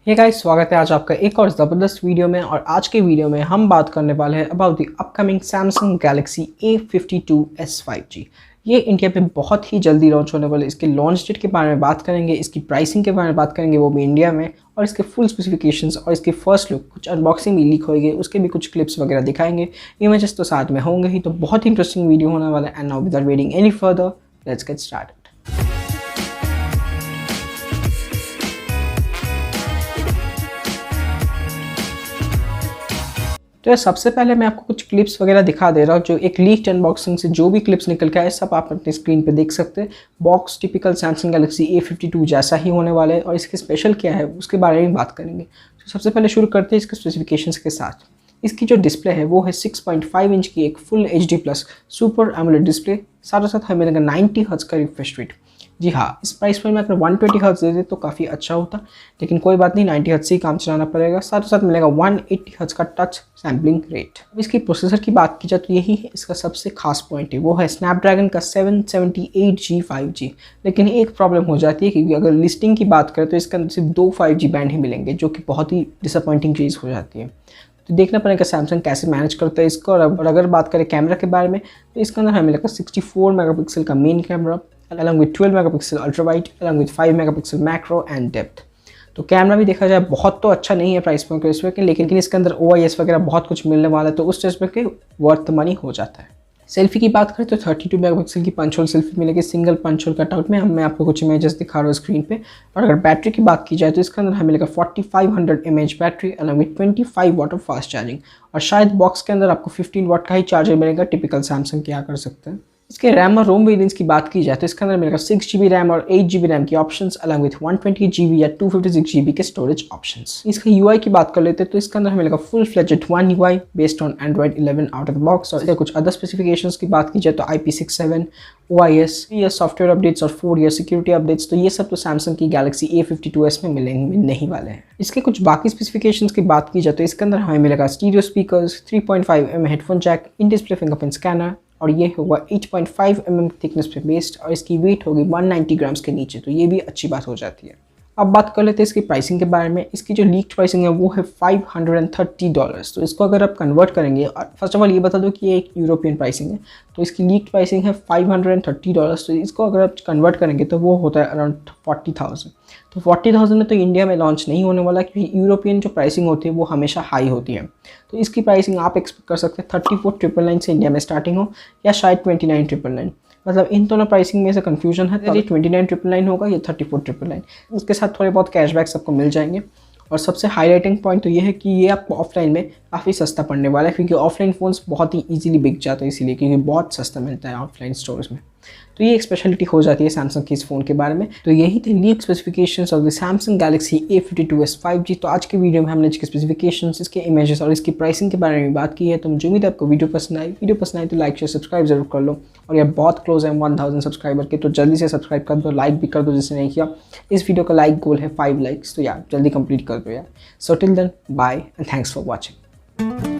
Hey guys, स्वागत है आज आपका एक और ज़बरदस्त वीडियो में। और आज के वीडियो में हम बात करने वाले हैं about the upcoming Samsung Galaxy A52S 5G। ये इंडिया पे बहुत ही जल्दी लॉन्च होने वाले। इसके लॉन्च डेट के बारे में बात करेंगे, इसकी प्राइसिंग के बारे में बात करेंगे, वो भी इंडिया में, और इसके फुल स्पेसिफिकेशंस और इसके फर्स्ट लुक, कुछ अनबॉक्सिंग भी लीक होगी, उसके भी कुछ क्लिप्स वगैरह दिखाएंगे। इमेजेस तो साथ में होंगे ही, तो बहुत ही इंटरेस्टिंग वीडियो होने वाला है। And now without waiting any further, let's get started. तो यार, सबसे पहले मैं आपको कुछ क्लिप्स वगैरह दिखा दे रहा हूँ जो एक लीक्ड अनबॉक्सिंग से जो भी क्लिप्स निकल के आए सब आप अपने स्क्रीन पे देख सकते हैं। Box typical Samsung Galaxy A52 जैसा ही होने वाला है और इसके स्पेशल क्या है उसके बारे में बात करेंगे। तो सबसे पहले शुरू करते हैं इसके स्पेसिफिकेशंस के साथ। इसकी जो डिस्प्ले है वो है 6.5 इंच की एक full HD plus super AMOLED display, साथ साथ हमें लगा 90 हर्ट्ज का रिफ्रेश रेट। जी हाँ, इस प्राइस पर मैं अगर 120 हर्ट्ज दे दे तो काफ़ी अच्छा होता, लेकिन कोई बात नहीं, 90 हर्ट्ज से ही काम चलाना पड़ेगा। साथ साथ मिलेगा 180 हर्ट्ज का टच सैम्पलिंग रेट। अब इसकी प्रोसेसर की बात की जाए तो यही है इसका सबसे खास पॉइंट है, वो है स्नैपड्रैगन का 778G 5G। लेकिन एक प्रॉब्लम हो जाती है क्योंकि अगर लिस्टिंग की बात करें तो इसके अंदर सिर्फ 2 5G बैंड ही मिलेंगे, जो कि बहुत ही डिसअपॉइंटिंग चीज़ हो जाती है। तो देखना पड़ेगा सैमसंग कैसे मैनेज करता है इसको। और अगर बात करें कैमरा के बारे में तो इसके अंदर हमें लगा 64 मेगापिक्सल का main camera along with 12 megapixel ultra wide along with 5 megapixel macro and depth. तो कैमरा भी देखा जाए बहुत तो अच्छा नहीं है प्राइस पॉइंट के इस पे, लेकिन इसके अंदर OIS वगैरह बहुत कुछ मिलने वाला है, तो उस चीज़ पे वर्थ मनी हो जाता है। सेल्फी की बात करें तो 32 मेगापिक्सल की पंच होल सेल्फी मिलेगी सिंगल पंच होल कटआउट में। मैं आपको कुछ इमेजेस दिखा रहा हूँ स्क्रीन पे। और अगर बैटरी की बात की जाए तो इसके अंदर हमें मिलेगा 4500 mAh battery along with 25 watt of fast charging. और शायद बॉक्स के अंदर आपको 15 वाट का ही चार्जर मिलेगा, टिपिकल सैमसंग क्या कर सकते हैं। इसके रैम और रोम वेरिएंट्स की बात की जाए तो इसके अंदर मिलेगा 6GB रैम और 8GB रैम की ऑप्शंस अलॉन्ग विद 120GB या 256GB के स्टोरेज ऑप्शंस। इसका UI की बात कर लेते हैं तो इसके अंदर मिलेगा full fledged One UI based on Android 11 out of the box. और इसके कुछ अदर स्पेसिफिकेशंस की बात की जाए तो IP67 OIS, 3 year software updates और 4 ईयर सिक्योरिटी अपडेट्स। तो ये सब तो सैमसंग की गैलेक्सी A52S में मिलने ही वाले हैं। इसके कुछ बाकी स्पेसिफिकेशंस की बात की जाए तो इसके अंदर हमें मिलेगा stereo speakers, 3.5mm headphone jack, in display fingerprint scanner, और ये होगा 8.5mm थिकनेस पे बेस्ड, और इसकी वेट होगी 190 ग्राम्स के नीचे, तो ये भी अच्छी बात हो जाती है। अब बात कर लेते हैं इसकी प्राइसिंग के बारे में। इसकी जो लीक्ड प्राइसिंग है वो है $530। तो इसको अगर आप कन्वर्ट करेंगे, फर्स्ट ऑफ ऑल ये बता दो कि ये एक यूरोपियन प्राइसिंग है, तो इसकी लीक्ड प्राइसिंग है $530। तो इसको अगर आप कन्वर्ट करेंगे तो वो होता है अराउंड 40,000। तो 40,000 में तो इंडिया में लॉन्च नहीं होने वाला, क्योंकि यूरोपियन जो प्राइसिंग होती है वो हमेशा हाई होती है। तो इसकी प्राइसिंग आप एक्सपेक्ट कर सकते हैं 34,999 से इंडिया में स्टार्टिंग हो, या शायद 29,999। मतलब इन दोनों प्राइसिंग में से कंफ्यूजन है, तो ये 29,999 होगा या 34,999। उसके साथ थोड़े बहुत कैशबैक सबको मिल जाएंगे। और सबसे हाईलाइटिंग पॉइंट तो ये है कि ये आपको ऑफलाइन में काफ़ी सस्ता पड़ने वाला है, क्योंकि ऑफलाइन फ़ोन्स बहुत ही इजीली बिक जाते हैं, इसीलिए क्योंकि बहुत सस्ता मिलता है ऑफलाइन स्टोर्स में। तो ये एक स्पेशलिटी हो जाती है सैमसंग की इस फ़ोन के बारे में। तो यही थे leak specifications of the Samsung Galaxy A52S 5G। तो आज के वीडियो में हमने इसके स्पेसिफिकेशंस, इसके इमेजेस और इसकी प्राइसिंग के बारे में बात की है। तो मुझे उम्मीद है आपको वीडियो पसंद आई तो लाइक शेयर सब्सक्राइब जरूर कर लो। और ये बहुत क्लोज है 1000 सब्सक्राइबर के, तो जल्दी से सब्सक्राइब कर दो, लाइक भी कर दो जिसने नहीं किया। इस वीडियो का लाइक गोल है 5 लाइक्स, तो यार जल्दी कंप्लीट कर दो यार। So till then, bye and thanks for watching.